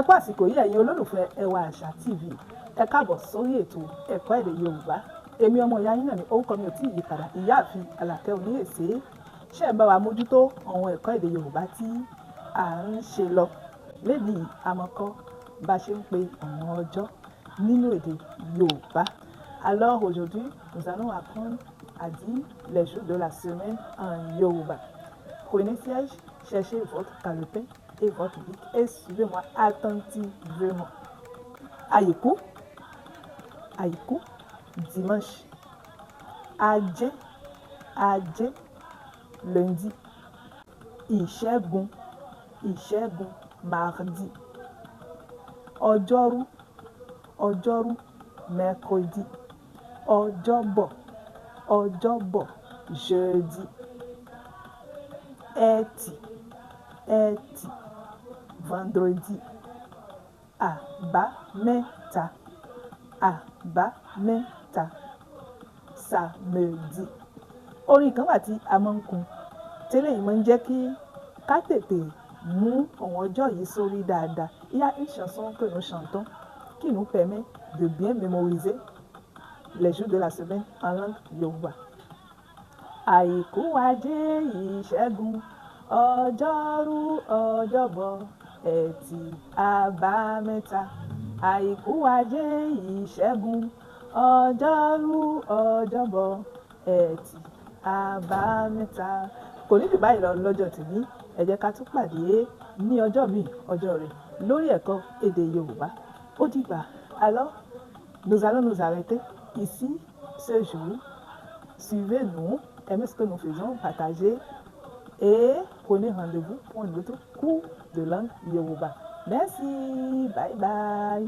kú àsìkò yìí ẹ̀yin olólùfẹ́ Ẹwà Àṣà TV ẹ káàbọ̀ sórí ètò ẹ̀kọ́ èdè Yorùbá èmi ọmọ ìyá yín náà ni orúkọ mi ò tí ì yí padà ìyáàfin Àlàkẹ́ Oníyèsé ṣe ń bá wa mójútó àwọn ẹ̀kọ́ èdè Yorùbá tí à ń ṣe lọ lẹ́yìn àmọ́kọ́ bá ṣe ń pe àwọn ọjọ́ nínú èdè Yorùbá. Alors aujourd'hui nous allons apprendre à dire les jours de la semaine en Yoruba. Prenez siège, cherchez votre calepin et votre bic et suivez-moi attentivement. Àìkú, àìkú, dimanche. Ajé, ajé, lundi. Ìṣẹ́gun, ìṣẹ́gun, mardi. Ọjọ́rú, ọjọ́rú, mercredi. Ọjọ́bọ̀, ọjọ́bọ̀, jeudi. Ẹtì, ẹtì, vendredi. Àbámẹ́ta, àbámẹ́ta, samedi. Orin kan wà tí a máa ń kun tẹ́lẹ̀ yìí máa ń jẹ́ kí ká tètè mú àwọn ọjọ́ yìí sórí dáadáa. Il y a une chanson que nous chantons qui nous permet de bien mémoriser les jours de la semaine en langue Yoruba. Àìkú, ajé, ìṣẹ́gun, ọjọ́rú, ọjọ́bọ̀, ẹtì, àbámẹ́ta. Àìkú, ajé, ìṣẹ́gun, ọjọ́rú, ọjọ́bọ̀, ẹtì, àbámẹ́ta. Kò ní jù báyìí lọ lọ́jọ́ tèmi ẹ jẹ́ ká tún pàdé ní ọjọ́ míì ọjọ́ rẹ̀ lórí ẹ̀kọ́ èdè Yorùbá. Ó dìgbà. Alors nous allons nous arrêter ici ce jour. Suivez-nous, aimez ce que nous faisons, partagez et prenez rendez-vous pour un autre cours de langue Yoruba. Merci, bye bye.